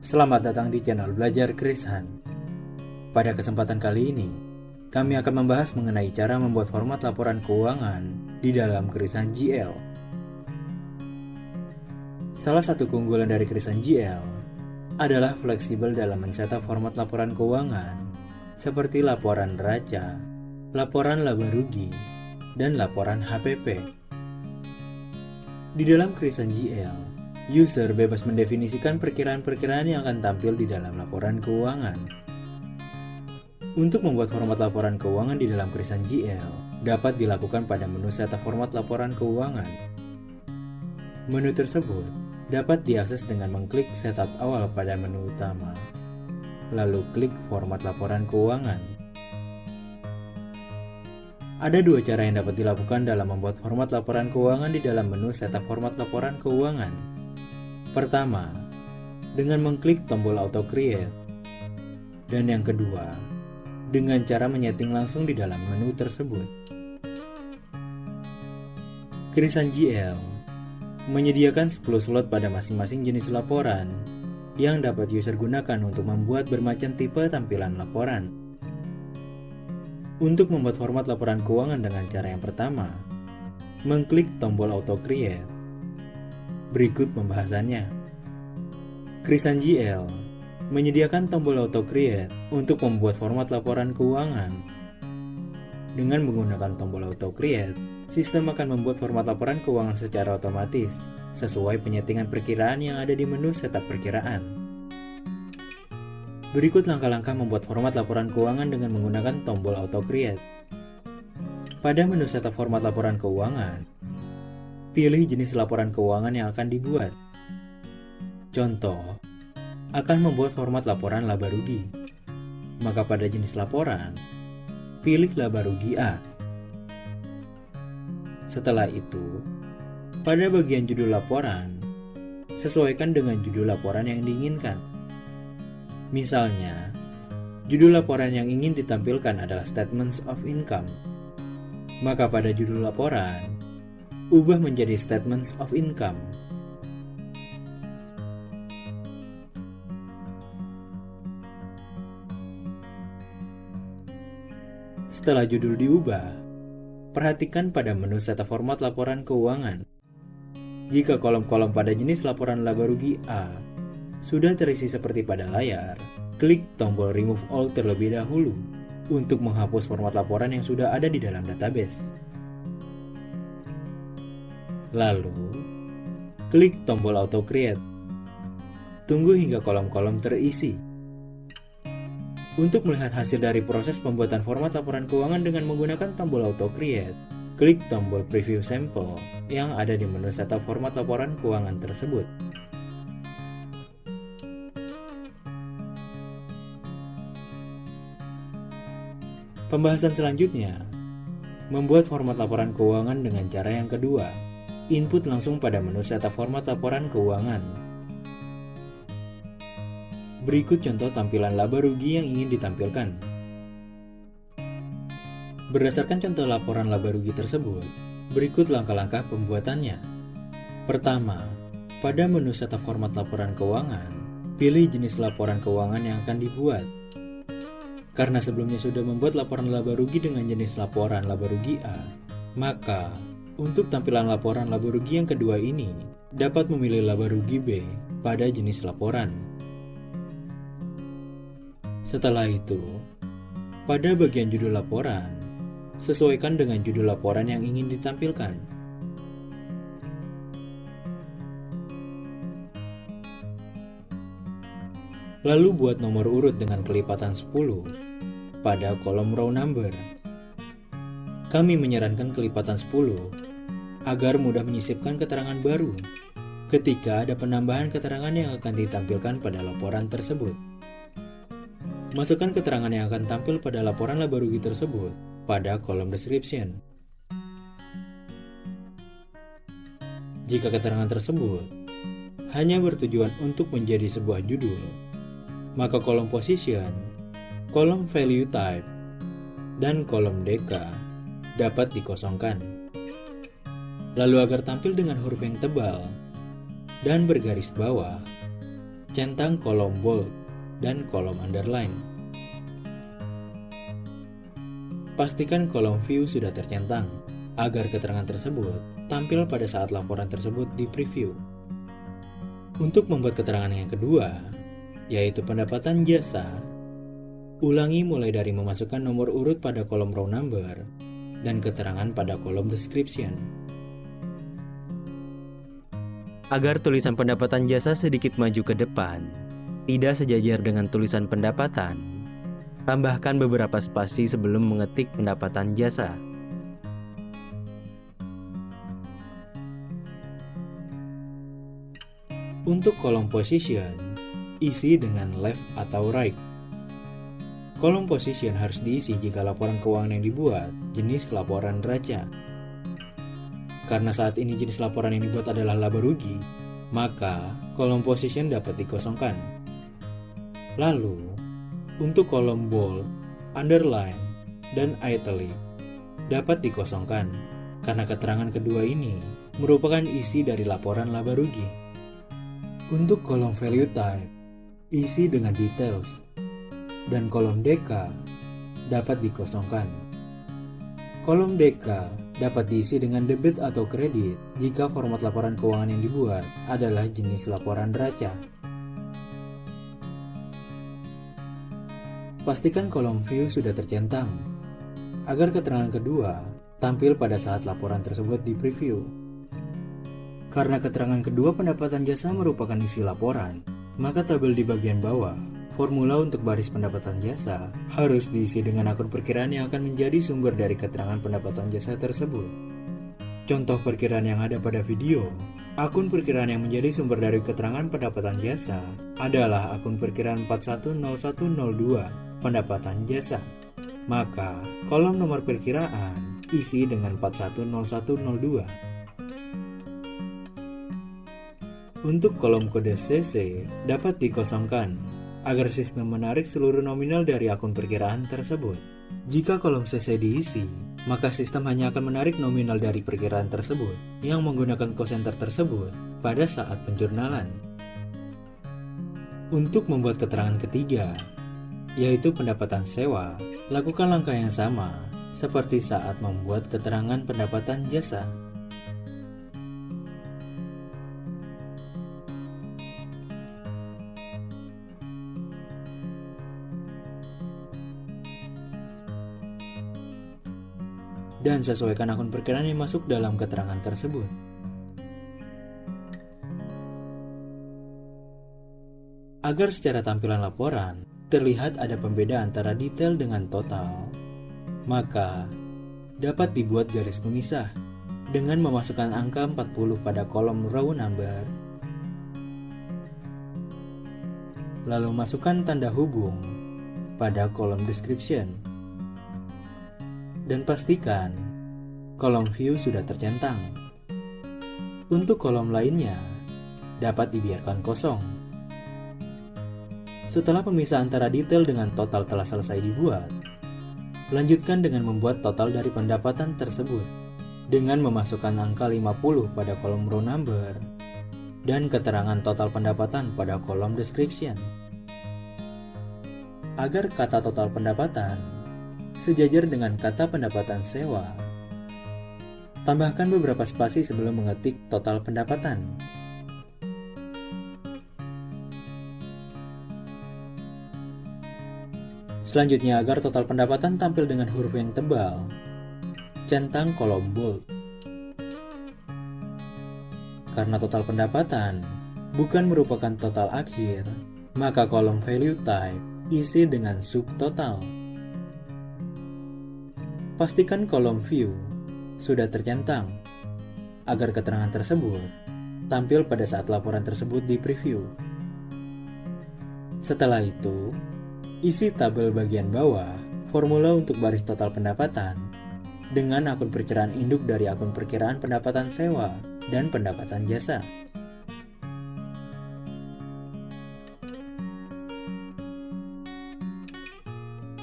Selamat datang di channel Belajar Chris Han. Pada kesempatan kali ini, kami akan membahas mengenai cara membuat format laporan keuangan di dalam Chris Han GL. Salah satu keunggulan dari Chris Han GL adalah fleksibel dalam men-setup format laporan keuangan seperti laporan neraca, laporan laba rugi, dan laporan HPP. Di dalam Chris Han GL, user bebas mendefinisikan perkiraan-perkiraan yang akan tampil di dalam laporan keuangan. Untuk membuat format laporan keuangan di dalam Chris Han GL dapat dilakukan pada menu setup format laporan keuangan. Menu tersebut dapat diakses dengan mengklik setup awal pada menu utama, lalu klik format laporan keuangan. Ada dua cara yang dapat dilakukan dalam membuat format laporan keuangan di dalam menu setup format laporan keuangan. Pertama, dengan mengklik tombol Auto Create. Dan yang kedua, dengan cara menyeting langsung di dalam menu tersebut. Chris Han GL menyediakan 10 slot pada masing-masing jenis laporan yang dapat user gunakan untuk membuat bermacam tipe tampilan laporan. Untuk membuat format laporan keuangan dengan cara yang pertama, mengklik tombol Auto Create. Berikut pembahasannya. Chris Han GL menyediakan tombol Auto Create untuk membuat format laporan keuangan. Dengan menggunakan tombol Auto Create, sistem akan membuat format laporan keuangan secara otomatis sesuai penyetingan perkiraan yang ada di menu setup perkiraan. Berikut langkah-langkah membuat format laporan keuangan dengan menggunakan tombol Auto Create. Pada menu setup format laporan keuangan, pilih jenis laporan keuangan yang akan dibuat. Contoh, akan membuat format laporan laba rugi. Maka pada jenis laporan, pilih laba rugi A. Setelah itu, pada bagian judul laporan, sesuaikan dengan judul laporan yang diinginkan. Misalnya, judul laporan yang ingin ditampilkan adalah Statements of Income. Maka pada judul laporan, ubah menjadi Statements of Income. Setelah judul diubah, perhatikan pada menu setup format laporan keuangan. Jika kolom-kolom pada jenis laporan laba rugi A sudah terisi seperti pada layar, klik tombol Remove All terlebih dahulu untuk menghapus format laporan yang sudah ada di dalam database. Lalu, klik tombol Auto Create. Tunggu hingga kolom-kolom terisi. Untuk melihat hasil dari proses pembuatan format laporan keuangan dengan menggunakan tombol Auto Create, klik tombol Preview Sample yang ada di menu setup format laporan keuangan tersebut. Pembahasan selanjutnya, membuat format laporan keuangan dengan cara yang kedua. Input langsung pada menu setup format laporan keuangan. Berikut contoh tampilan laba rugi yang ingin ditampilkan. Berdasarkan contoh laporan laba rugi tersebut, berikut langkah-langkah pembuatannya. Pertama, pada menu setup format laporan keuangan, pilih jenis laporan keuangan yang akan dibuat. Karena sebelumnya sudah membuat laporan laba rugi dengan jenis laporan laba rugi A, maka untuk tampilan laporan laba rugi yang kedua ini, dapat memilih laba rugi B pada jenis laporan. Setelah itu, pada bagian judul laporan, sesuaikan dengan judul laporan yang ingin ditampilkan. Lalu buat nomor urut dengan kelipatan 10 pada kolom row number. Kami menyarankan kelipatan 10 agar mudah menyisipkan keterangan baru ketika ada penambahan keterangan yang akan ditampilkan pada laporan tersebut. Masukkan keterangan yang akan tampil pada laporan laba rugi tersebut pada kolom description. Jika keterangan tersebut hanya bertujuan untuk menjadi sebuah judul, maka kolom position, kolom value type, dan kolom deka dapat dikosongkan. Lalu agar tampil dengan huruf yang tebal dan bergaris bawah, Centang kolom bold dan kolom underline. Pastikan kolom view sudah tercentang, agar keterangan tersebut tampil pada saat laporan tersebut di preview. Untuk membuat keterangan yang kedua, yaitu pendapatan jasa, ulangi mulai dari memasukkan nomor urut pada kolom row number dan keterangan pada kolom description. Agar tulisan pendapatan jasa sedikit maju ke depan, tidak sejajar dengan tulisan pendapatan, tambahkan beberapa spasi sebelum mengetik pendapatan jasa. Untuk kolom position, isi dengan left atau right. Kolom position harus diisi jika laporan keuangan yang dibuat jenis laporan neraca. Karena saat ini jenis laporan yang dibuat adalah laba rugi, maka kolom position dapat dikosongkan. Lalu, untuk kolom bold, underline, dan italic dapat dikosongkan karena keterangan kedua ini merupakan isi dari laporan laba rugi. Untuk kolom value type, isi dengan details, dan kolom DK dapat dikosongkan. Kolom DK dapat diisi dengan debit atau kredit jika format laporan keuangan yang dibuat adalah jenis laporan neraca. Pastikan kolom view sudah tercentang, agar keterangan kedua tampil pada saat laporan tersebut di preview. Karena keterangan kedua pendapatan jasa merupakan isi laporan, maka tabel di bagian bawah, formula untuk baris pendapatan jasa harus diisi dengan akun perkiraan yang akan menjadi sumber dari keterangan pendapatan jasa tersebut. Contoh perkiraan yang ada pada video, akun perkiraan yang menjadi sumber dari keterangan pendapatan jasa adalah akun perkiraan 410102 pendapatan jasa. Maka, kolom nomor perkiraan isi dengan 410102. Untuk kolom kode CC dapat dikosongkan agar sistem menarik seluruh nominal dari akun perkiraan tersebut. Jika kolom CC diisi, maka sistem hanya akan menarik nominal dari perkiraan tersebut yang menggunakan cost center tersebut pada saat penjurnalan. Untuk membuat keterangan ketiga, yaitu pendapatan sewa, lakukan langkah yang sama seperti saat membuat keterangan pendapatan jasa. Dan sesuaikan akun perkiraan yang masuk dalam keterangan tersebut. Agar secara tampilan laporan terlihat ada pembeda antara detail dengan total, maka dapat dibuat garis pemisah dengan memasukkan angka 40 pada kolom row number, lalu masukkan tanda hubung pada kolom description. Dan pastikan kolom view sudah tercentang. Untuk kolom lainnya, dapat dibiarkan kosong. Setelah pemisah antara detail dengan total telah selesai dibuat, lanjutkan dengan membuat total dari pendapatan tersebut dengan memasukkan angka 50 pada kolom row number dan keterangan total pendapatan pada kolom description. Agar kata total pendapatan sejajar dengan kata pendapatan sewa, tambahkan beberapa spasi sebelum mengetik total pendapatan. Selanjutnya, agar total pendapatan tampil dengan huruf yang tebal, centang kolom bold. Karena total pendapatan bukan merupakan total akhir, maka kolom value type isi dengan subtotal. Pastikan kolom view sudah tercentang, agar keterangan tersebut tampil pada saat laporan tersebut di preview. Setelah itu, isi tabel bagian bawah formula untuk baris total pendapatan dengan akun perkiraan induk dari akun perkiraan pendapatan sewa dan pendapatan jasa.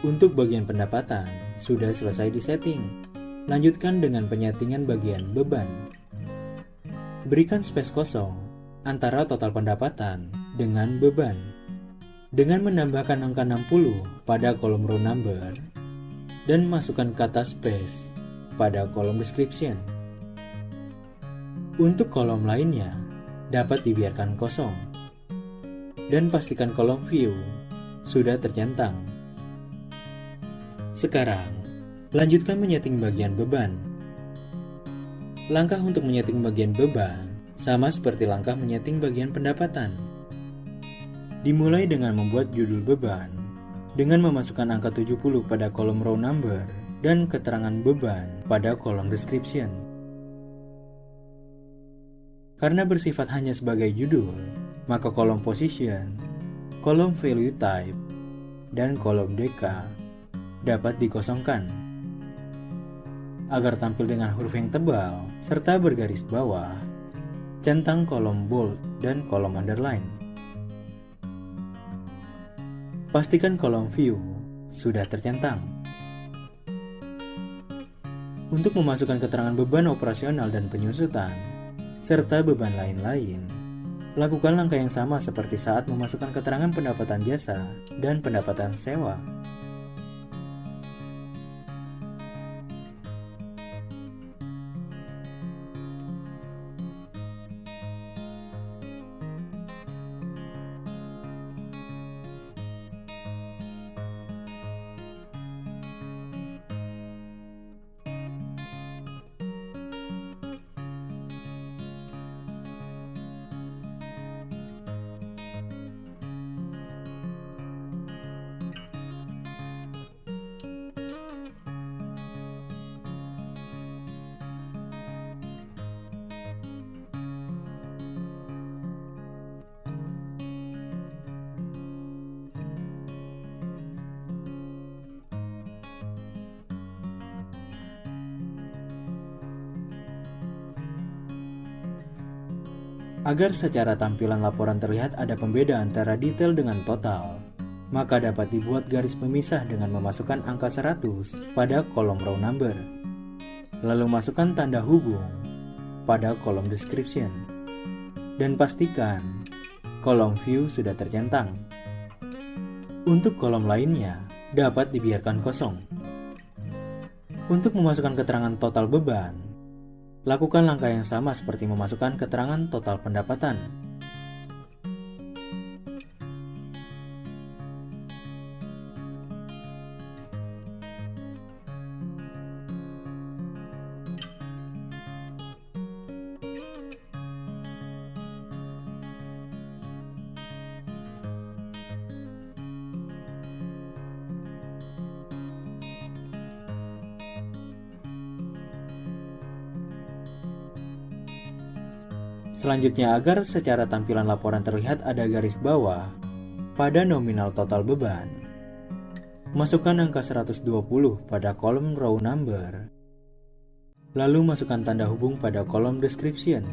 Untuk bagian pendapatan, sudah selesai disetting. Lanjutkan dengan penyetingan bagian beban. Berikan space kosong antara total pendapatan dengan beban. Dengan menambahkan angka 60 pada kolom row number dan masukkan kata space pada kolom description. Untuk kolom lainnya dapat dibiarkan kosong dan pastikan kolom view sudah tercentang. Sekarang, lanjutkan menyeting bagian beban. Langkah untuk menyeting bagian beban sama seperti langkah menyeting bagian pendapatan. Dimulai dengan membuat judul beban dengan memasukkan angka 70 pada kolom row number dan keterangan beban pada kolom description. Karena bersifat hanya sebagai judul, maka kolom position, kolom value type, dan kolom deka dapat dikosongkan agar tampil dengan huruf yang tebal serta bergaris bawah. Centang kolom bold dan kolom underline. Pastikan kolom view sudah tercentang. Untuk memasukkan keterangan beban operasional dan penyusutan, serta beban lain-lain, lakukan langkah yang sama seperti saat memasukkan keterangan pendapatan jasa dan pendapatan sewa. Agar secara tampilan laporan terlihat ada pembeda antara detail dengan total, maka dapat dibuat garis pemisah dengan memasukkan angka 100 pada kolom row number. Lalu masukkan tanda hubung pada kolom description. Dan pastikan kolom view sudah tercentang. Untuk kolom lainnya dapat dibiarkan kosong. Untuk memasukkan keterangan total beban, lakukan langkah yang sama seperti memasukkan keterangan total pendapatan. Selanjutnya, agar secara tampilan laporan terlihat ada garis bawah pada nominal total beban, masukkan angka 120 pada kolom row number, lalu masukkan tanda hubung pada kolom description.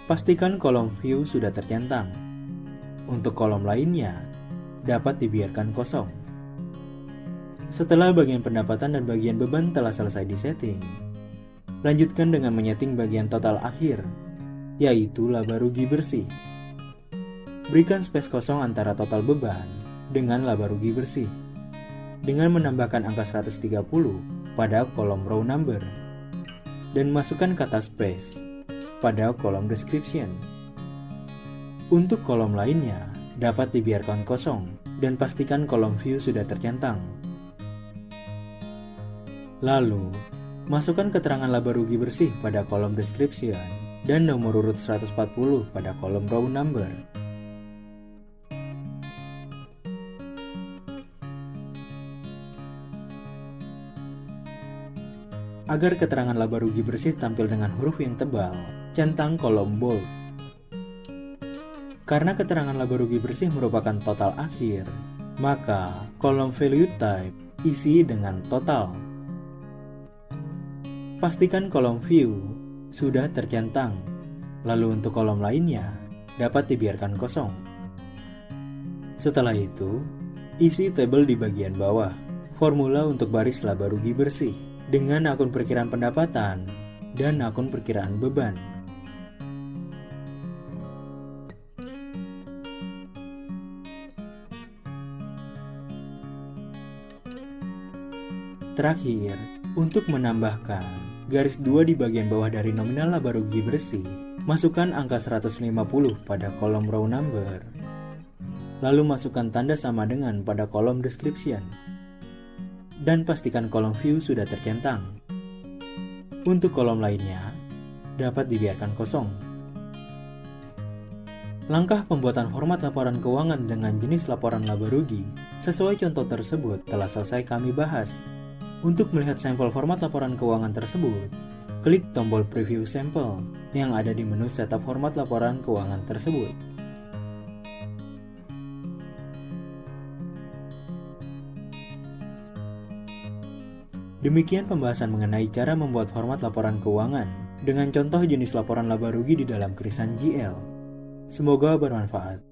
Pastikan kolom view sudah tercentang. Untuk kolom lainnya, dapat dibiarkan kosong. Setelah bagian pendapatan dan bagian beban telah selesai disetting, lanjutkan dengan menyeting bagian total akhir, yaitu laba rugi bersih. Berikan space kosong antara total beban dengan laba rugi bersih, dengan menambahkan angka 130 pada kolom row number, dan masukkan kata space pada kolom description. Untuk kolom lainnya, dapat dibiarkan kosong, dan pastikan kolom view sudah tercentang. Lalu, masukkan keterangan laba rugi bersih pada kolom description dan nomor urut 140 pada kolom row number. Agar keterangan laba rugi bersih tampil dengan huruf yang tebal, centang kolom bold. Karena keterangan laba rugi bersih merupakan total akhir, maka kolom value type isi dengan total. Pastikan kolom view sudah tercentang, lalu untuk kolom lainnya dapat dibiarkan kosong. Setelah itu, isi tabel di bagian bawah, formula untuk baris laba rugi bersih dengan akun perkiraan pendapatan dan akun perkiraan beban. Terakhir, untuk menambahkan garis 2 di bagian bawah dari nominal laba rugi bersih, masukkan angka 150 pada kolom row number. Lalu masukkan tanda sama dengan pada kolom description. Dan pastikan kolom view sudah tercentang. Untuk kolom lainnya, dapat dibiarkan kosong. Langkah pembuatan format laporan keuangan dengan jenis laporan laba rugi sesuai contoh tersebut telah selesai kami bahas. Untuk melihat sampel format laporan keuangan tersebut, klik tombol preview sampel yang ada di menu setup format laporan keuangan tersebut. Demikian pembahasan mengenai cara membuat format laporan keuangan dengan contoh jenis laporan laba rugi di dalam Krisan GL. Semoga bermanfaat.